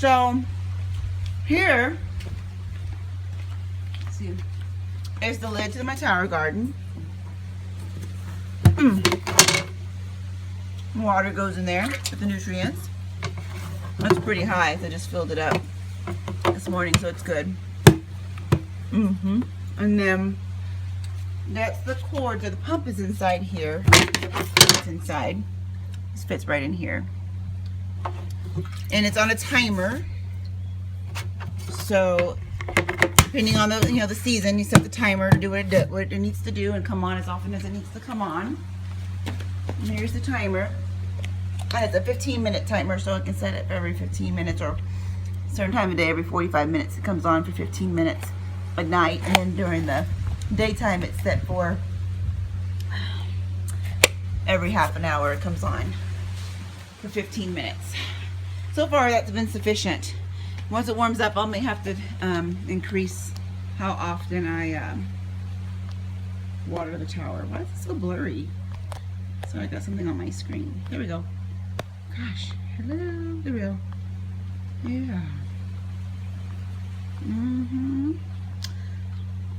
So here, let's see, is the lid to my tower garden. Water goes in there with the nutrients. It's pretty high, so I just filled it up this morning, so it's good. And then that's the cord, so the pump is inside here. It's inside. This fits right in here. And it's on a timer. So depending on the the season, you set the timer to do what it needs to do and come on as often as it needs to come on. And here's the timer. And it's a 15-minute timer, so I can set it for every 15 minutes or a certain time of day, every 45 minutes. It comes on for 15 minutes at night, and then during the daytime it's set for every half an hour. It comes on for 15 minutes. So far that's been sufficient. Once it warms up, I may have to increase how often I water the tower. Why is it so blurry? So I got something on my screen. There we go. Gosh, hello. There we go. Yeah.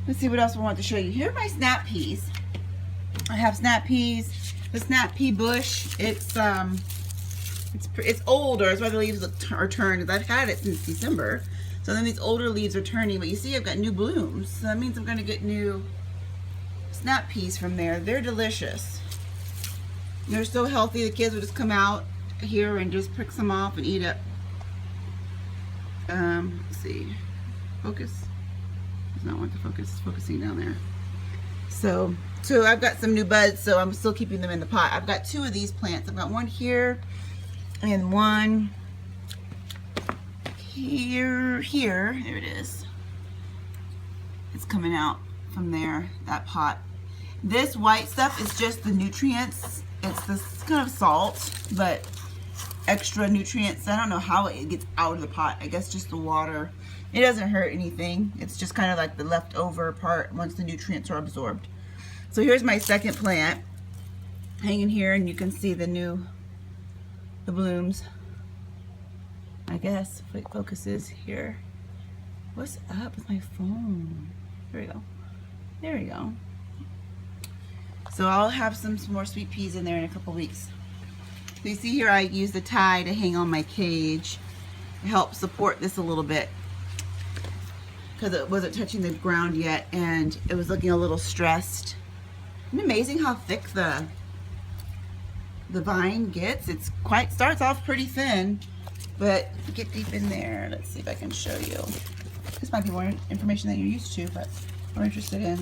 Let's see what else I want to show you. Here are my snap peas. I have snap peas. The snap pea bush. It's older. That's why the leaves are turned. I've had it since December. So then these older leaves are turning. But you see, I've got new blooms. So that means I'm going to get new snap peas from there. They're delicious. They're so healthy. The kids will just come out here and just pick some off and eat it. Let's see. Focus. Does not want to focus. It's focusing down there. So I've got some new buds, so I'm still keeping them in the pot. I've got 2 of these plants. I've got one here and one here. There it is. It's coming out from there, that pot. This white stuff is just the nutrients. It's this kind of salt, but extra nutrients. I don't know how it gets out of the pot. I guess just the water. It doesn't hurt anything. It's just kind of like the leftover part once the nutrients are absorbed. So here's my second plant hanging here, and you can see the blooms. I guess if it focuses here. What's up with my phone? There we go. There we go. So I'll have some more sweet peas in there in a couple weeks. So you see here I use the tie to hang on my cage to help support this a little bit because it wasn't touching the ground yet and it was looking a little stressed. Isn't it amazing how thick the vine gets? It starts off pretty thin, but get deep in there. Let's see if I can show you. This might be more information than you're used to, but we're interested in.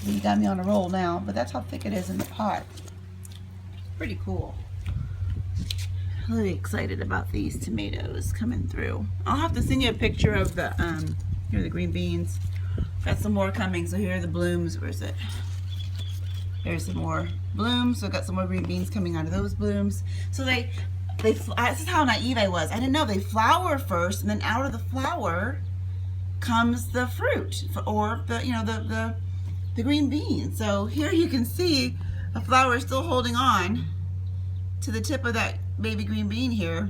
You got me on a roll now, but that's how thick it is in the pot. Pretty cool. Really excited about these tomatoes coming through. I'll have to send you a picture of the here are the green beans. Got some more coming. So here are the blooms. Where is it? There's some more blooms. So I got some more green beans coming out of those blooms. So this is how naive I was. I didn't know they flower first, and then out of the flower comes the fruit, or the green bean. So here you can see a flower still holding on to the tip of that baby green bean here.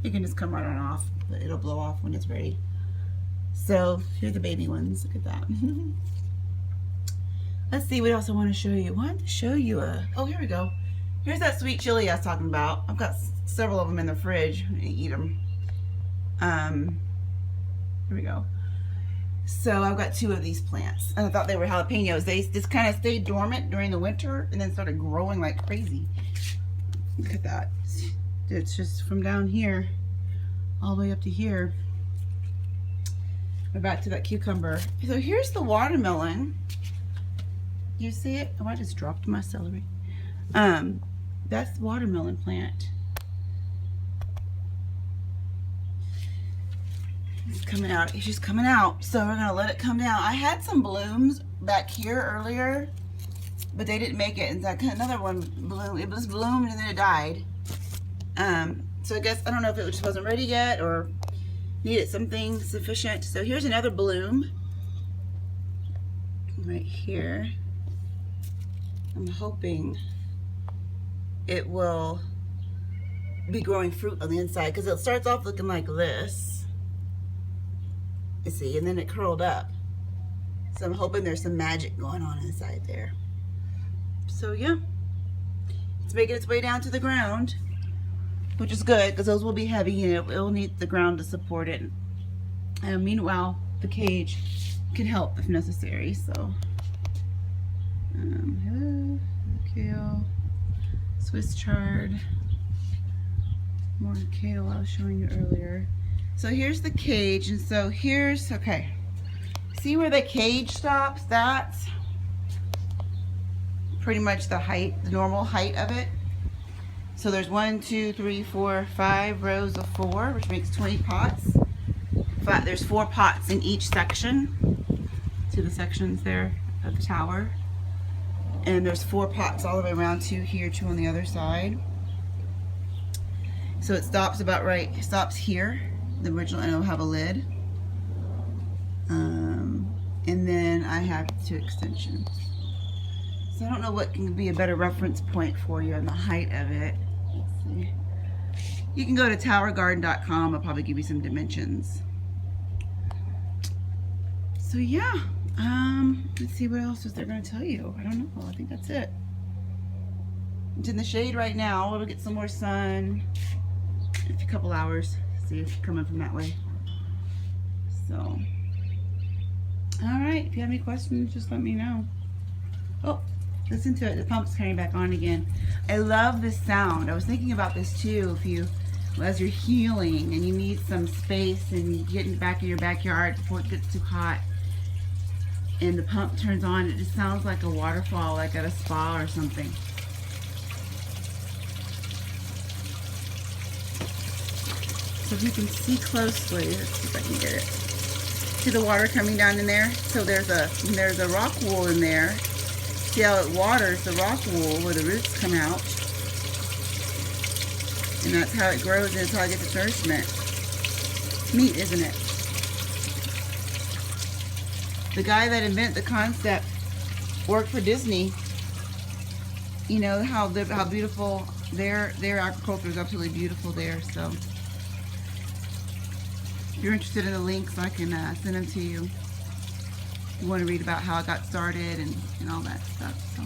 You can just come right on off, but it'll blow off when it's ready. So here's the baby ones. Look at that. Let's see what else I want to show you. I wanted to show you oh, here we go. Here's that sweet chili I was talking about. I've got several of them in the fridge. I'm gonna eat them. Here we go. So I've got 2 of these plants, and I thought they were jalapenos. They just kind of stayed dormant during the winter and then started growing like crazy. Look at that. It's just from down here all the way up to here. We're back to that cucumber. So here's the watermelon. You see it? Oh, I just dropped my celery. That's the watermelon plant. It's coming out. It's just coming out. So we're gonna let it come down. I had some blooms back here earlier, but they didn't make it. And another one bloomed. It was bloomed and then it died. So I guess I don't know if it just wasn't ready yet or needed something sufficient. So here's another bloom right here. I'm hoping it will be growing fruit on the inside, because it starts off looking like this. You see, and then it curled up. So I'm hoping there's some magic going on inside there. So yeah, it's making its way down to the ground, which is good because those will be heavy and it will need the ground to support it. And meanwhile, the cage can help if necessary. So, hello, kale, Swiss chard, more kale I was showing you earlier. So here's the cage, and so here's, okay, see where the cage stops? That's pretty much the height, the normal height of it. So there's 1, 2, 3, 4, 5 rows of 4, which makes 20 pots. But there's 4 pots in each section. See the sections there of the tower? And there's 4 pots all the way around, 2 here, 2 on the other side. So it stops about right, it stops here, the original, and it'll have a lid. And then I have 2 extensions. So I don't know what can be a better reference point for you on the height of it. Let's see. You can go to towergarden.com. I'll probably give you some dimensions. So yeah, let's see, what else is there going to tell you? I don't know. I think that's it. It's in the shade right now. It'll get some more sun in a couple hours. See if it's coming from that way. So, all right. If you have any questions, just let me know. Oh, listen to it. The pump's coming back on again. I love this sound. I was thinking about this too. If you, as you're healing and you need some space and you get back in your backyard before it gets too hot, and the pump turns on, it just sounds like a waterfall, like at a spa or something. So if you can see closely, let's see if I can get it. See the water coming down in there? So there's a rock wool in there. See how it waters the rock wool where the roots come out. And that's how it grows, and that's how it gets its nourishment. It's neat, isn't it? The guy that invented the concept worked for Disney. You know how beautiful their agriculture is, absolutely beautiful there. So if you're interested in the links, I can send them to you. You want to read about how it got started and all that stuff. So.